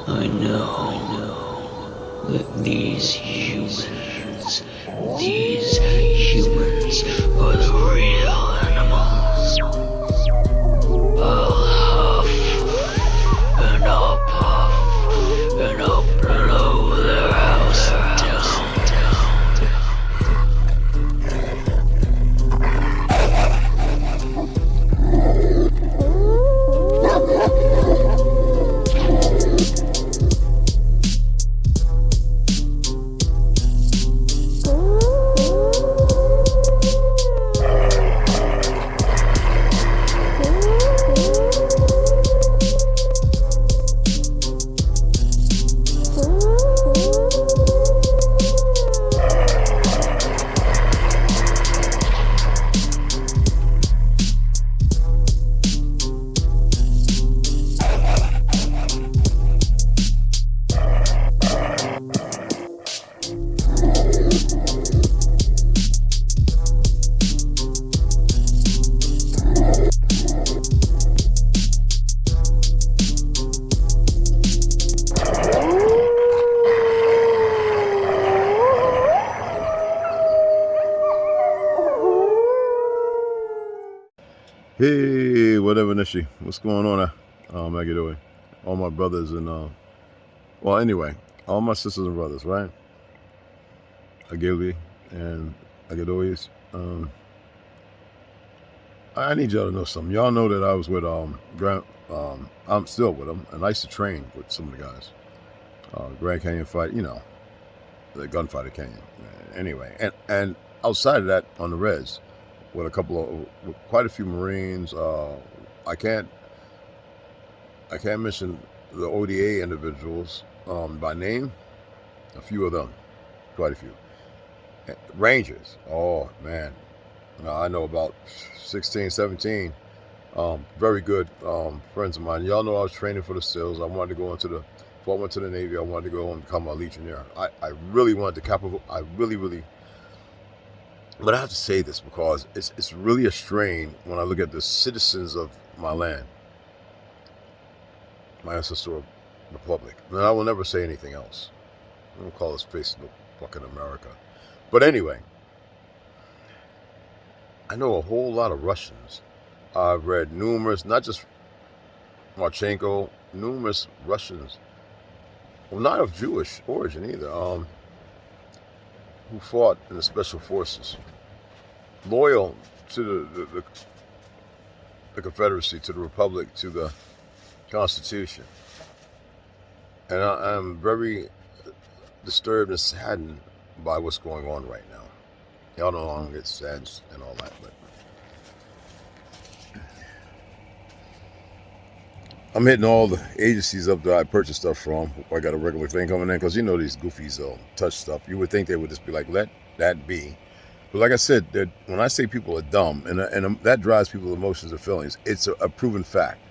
I know that these humans are the real animals. I'll huff and I'll puff and I'll blow their house down. Hey, whatever, Nishi. What's going on? Maggie, all my brothers and, well, anyway, all my sisters and brothers, right? Agility and Agadois. I need y'all to know something. Y'all know that I was with, I'm still with them, and I used to train with some of the guys. Grand Canyon fight, you know, the gunfighter canyon. Anyway, and outside of that, on the res, with with quite a few Marines. I can't mention the ODA individuals by name. A few of them, quite a few. Rangers, oh man, I know about 16, 17. Very good friends of mine. Y'all know I was training for the SEALs. I wanted to go before I went to the Navy, I wanted to go and become a Legionnaire. I really wanted to but I have to say this because it's really a strain when I look at the citizens of my land, my ancestral republic. And I will never say anything else. I don't call this place no fucking America. But anyway, I know a whole lot of Russians. I've read numerous, not just Marchenko, numerous Russians, well, not of Jewish origin either, who fought in the special forces, loyal to the Confederacy, to the Republic, to the Constitution. And I'm very disturbed and saddened by what's going on right now. Y'all know how long it's sad and all that, but I'm hitting all the agencies up that I purchased stuff from. I got a regular thing coming in, because you know these goofies touch stuff. You would think they would just be like, let that be. But like I said, when I say people are dumb, and that drives people's emotions and feelings, it's a proven fact.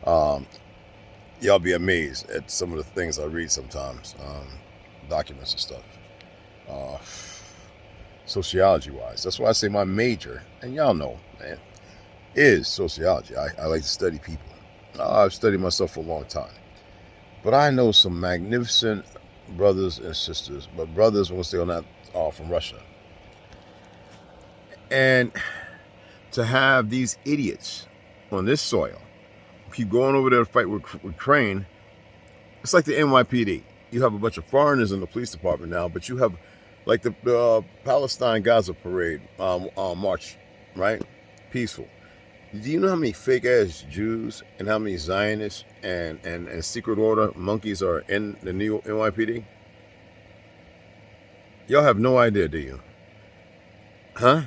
Y'all be amazed at some of the things I read sometimes, documents and stuff. Sociology-wise. That's why I say my major, and y'all know, man, is sociology. I like to study people. I've studied myself for a long time. But I know some magnificent brothers and sisters, but brothers, once they're not from Russia. And to have these idiots on this soil keep going over there to fight with Ukraine, it's like the NYPD. You have a bunch of foreigners in the police department now, but you have like the Palestine-Gaza parade march, right? Peaceful. Do you know how many fake-ass Jews and how many Zionists and secret order monkeys are in the new NYPD? Y'all have no idea, do you? Huh?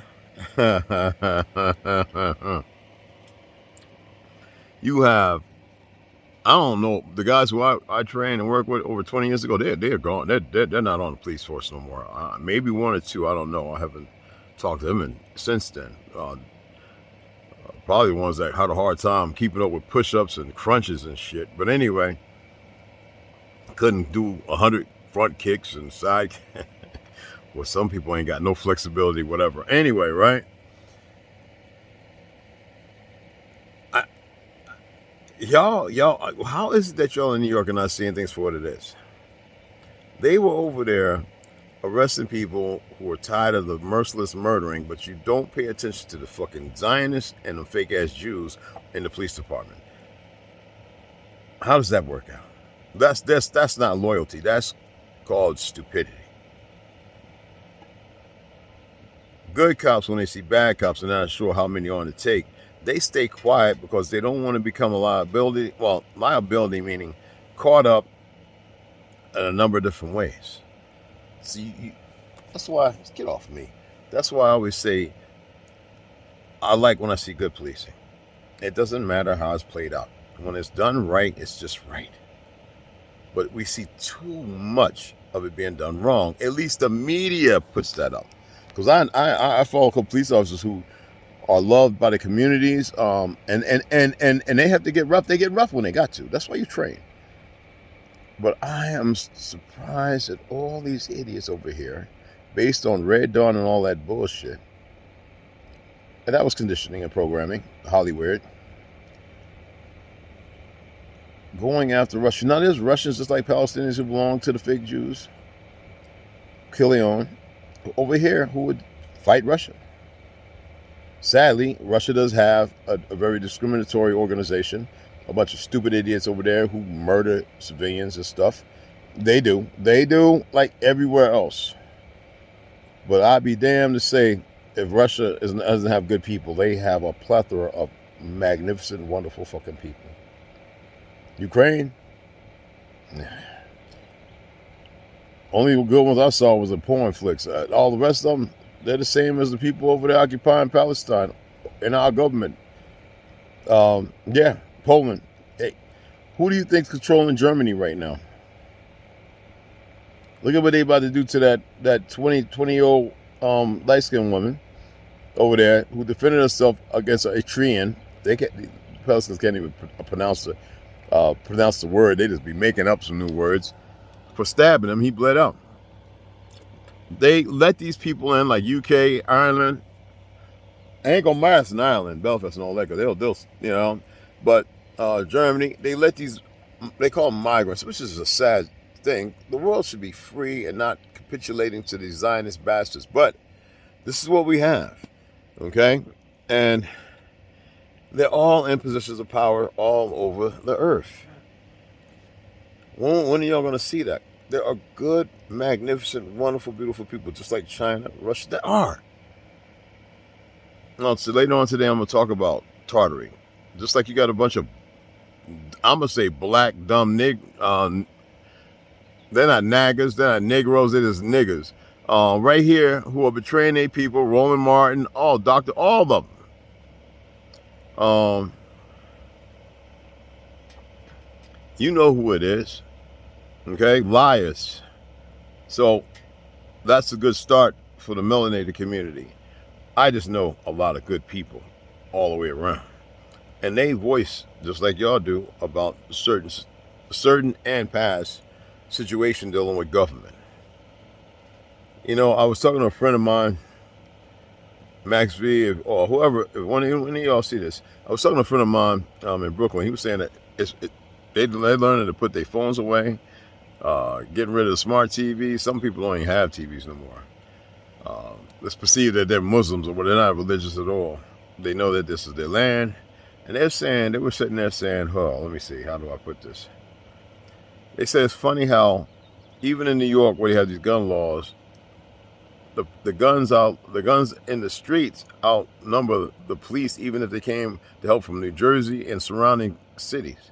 You have, I don't know, the guys who I trained and worked with over 20 years ago, they're gone. They're not on the police force no more. Maybe one or two, I don't know. I haven't talked to them since then. Probably the ones that had a hard time keeping up with push-ups and crunches and shit. But anyway, couldn't do 100 front kicks and side. Well, some people ain't got no flexibility, whatever. Anyway, right? y'all, how is it that y'all in New York are not seeing things for what it is? They were over there arresting people who are tired of the merciless murdering, but you don't pay attention to the fucking Zionists and the fake ass Jews in the police department. How does that work out? That's not loyalty. That's called stupidity. Good cops, when they see bad cops and not sure how many are on the take, they stay quiet because they don't want to become a liability. Well, liability meaning caught up in a number of different ways. See, that's why, get off me. That's why I always say, I like when I see good policing. It doesn't matter how it's played out. When it's done right, it's just right. But we see too much of it being done wrong. At least the media puts that up. Because I follow a couple police officers who are loved by the communities, and they have to get rough. They get rough when they got to. That's why you train. But I am surprised at all these idiots over here, based on Red Dawn and all that bullshit. And that was conditioning and programming, Hollywood. Going after Russia. Now there's Russians just like Palestinians who belong to the fake Jews. Killion over here who would fight Russia. Sadly, Russia does have a very discriminatory organization. A bunch of stupid idiots over there who murder civilians and stuff. They do like everywhere else. But I'd be damned to say if Russia doesn't have good people, they have a plethora of magnificent, wonderful fucking people. Ukraine, only good ones I saw was the porn flicks. All the rest of them, they're the same as the people over there occupying Palestine in our government. Yeah, Poland. Hey, who do you think's controlling Germany right now? Look at what they about to do to that 20-year-old light-skinned woman over there who defended herself against a Trian. The Palestinians can't even pronounce the word. They just be making up some new words. For stabbing him, he bled out. They let these people in like UK, Ireland. Ain't gonna matter in Ireland, Belfast and all that, because they'll you know. But Germany, they let these, they call them migrants, which is a sad thing. The world should be free and not capitulating to these Zionist bastards. But this is what we have, okay? And they're all in positions of power all over the earth. When are y'all going to see that? There are good, magnificent, wonderful, beautiful people, just like China, Russia. There are. Now, so later on today, I'm going to talk about Tartary. Just like you got a bunch of, I'm going to say black, dumb they're not naggers, they're not Negroes, they're just niggers. Right here, who are betraying their people, Roland Martin, all of them. You know who it is, okay? Liars. So that's a good start for the melanated community. I just know a lot of good people all the way around, and they voice just like y'all do about certain and past situation dealing with government. You know, I was talking to a friend of mine, Max V, or whoever, if one of y'all see this. I was talking to a friend of mine in Brooklyn. He was saying that they're learning to put their phones away, getting rid of the smart TVs. Some people don't even have TVs no more. It's perceived that they're Muslims, or they're not religious at all. They know that this is their land. And they were sitting there saying, let me see, how do I put this? They said it's funny how even in New York, where they have these gun laws, the guns in the streets outnumber the police, even if they came to help from New Jersey and surrounding cities,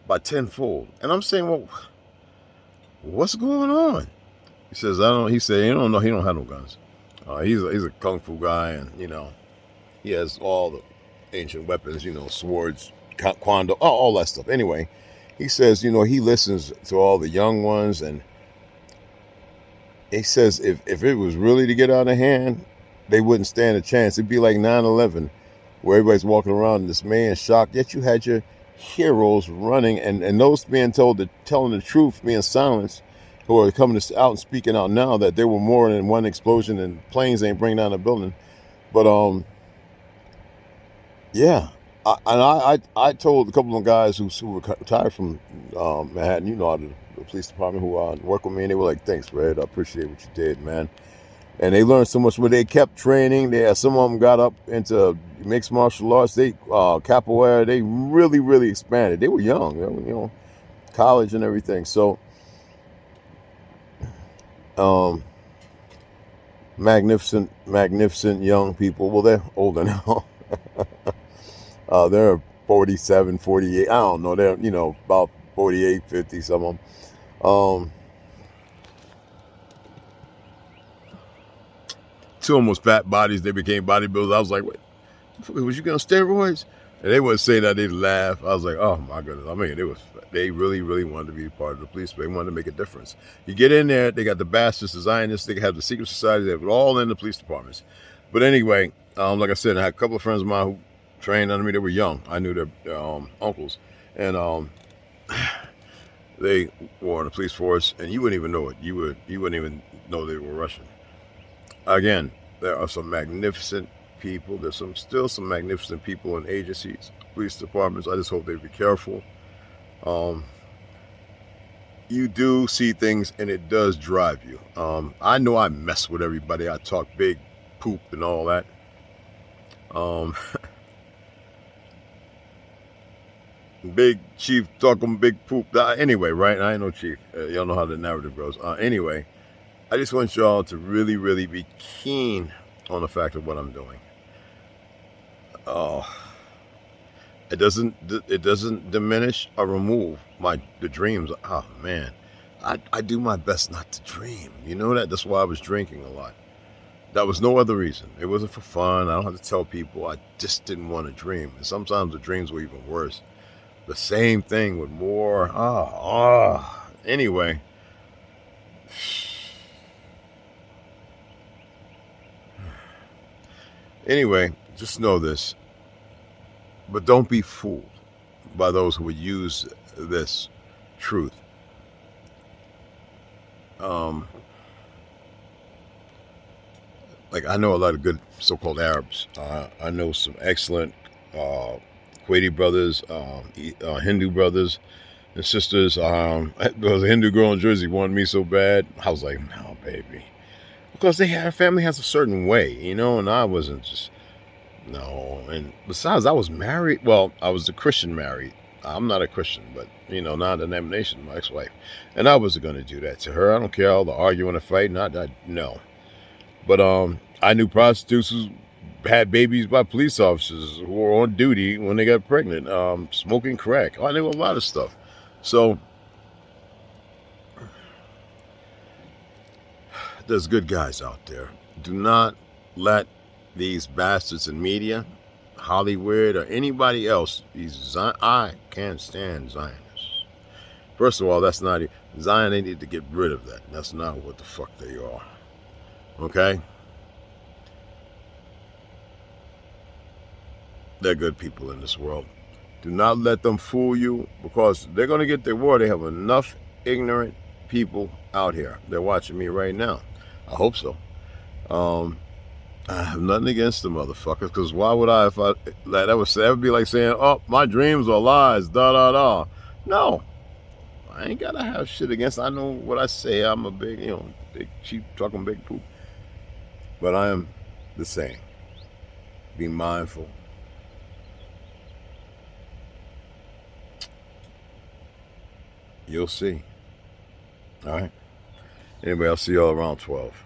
by tenfold. And I'm saying, well, what's going on? He says, he said, he don't have no guns. He's a kung fu guy, and he has all the ancient weapons, swords, kwando, all that stuff. Anyway, he says, he listens to all the young ones, and he says if it was really to get out of hand, they wouldn't stand a chance. It'd be like 9/11, where everybody's walking around in dismay and shock, yet you had your heroes running, and those being told to telling the truth, being silenced, who are coming out and speaking out now that there were more than one explosion and planes ain't bringing down a building. But yeah, I told a couple of guys who were retired from Manhattan, you know, out of the police department, who work with me, and they were like, "Thanks, Red. I appreciate what you did, man." And they learned so much. But they kept training. Some of them got up into mixed martial arts. They capoeira. They really expanded. They were young, you know, college and everything. So, magnificent young people. Well, they're older now. They're 47, 48. I don't know. They're, you know, about 48, 50, some of them. Two of them was fat bodies. They became bodybuilders. I was like, wait, was you getting steroids? And they wouldn't say that. They'd laugh. I was like, oh my goodness. I mean, they really wanted to be part of the police. They wanted to make a difference. You get in there, they got the bastards, the Zionists, they have the secret society, they have it all in the police departments. But anyway, like I said, I had a couple of friends of mine who trained under me. They were young. I knew their uncles. And they were in the police force, and you wouldn't even know it. You wouldn't even know they were Russian. Again, there are some magnificent people. There's still some magnificent people in agencies, police departments. I just hope they be careful. You do see things, and it does drive you. I know I mess with everybody. I talk big poop and all that. Big chief talking big poop. Anyway, right? I ain't no chief. Y'all know how the narrative goes. Anyway, I just want y'all to really be keen on the fact of what I'm doing. It doesn't diminish or remove the dreams. Oh man, I do my best not to dream. You know that? That's why I was drinking a lot. That was no other reason. It wasn't for fun. I don't have to tell people. I just didn't want to dream. And sometimes the dreams were even worse. The same thing with more. Anyway. Anyway, just know this. But don't be fooled by those who would use this truth. Like, I know a lot of good so-called Arabs. I know some excellent Kuwaiti brothers, Hindu brothers and sisters. There was a Hindu girl in Jersey wanted me so bad. I was like, no, baby. Because her family has a certain way, you know, and I wasn't just, no. And besides, I was married. Well, I was a Christian married. I'm not a Christian, but, you know, non-denomination, my ex-wife. And I wasn't going to do that to her. I don't care all the arguing and fighting. No. But I knew prostitutes who had babies by police officers who were on duty when they got pregnant, smoking crack. I knew a lot of stuff. So there's good guys out there. Do not let these bastards in media, Hollywood, or anybody else, I can't stand Zionists. First of all, that's not Zion. They need to get rid of that. That's not what the fuck they are. Okay? They're good people in this world. Do not let them fool you, because they're going to get their war. They have enough ignorant people out here. They're watching me right now. I hope so. I have nothing against the motherfuckers, because why would I, if I, that would be like saying, oh, my dreams are lies, No. I ain't got to have shit against. I know what I say. I'm a big, big cheap talking big poop. But I am the same. Be mindful. You'll see. All right. Anyway, I'll see y'all around 12.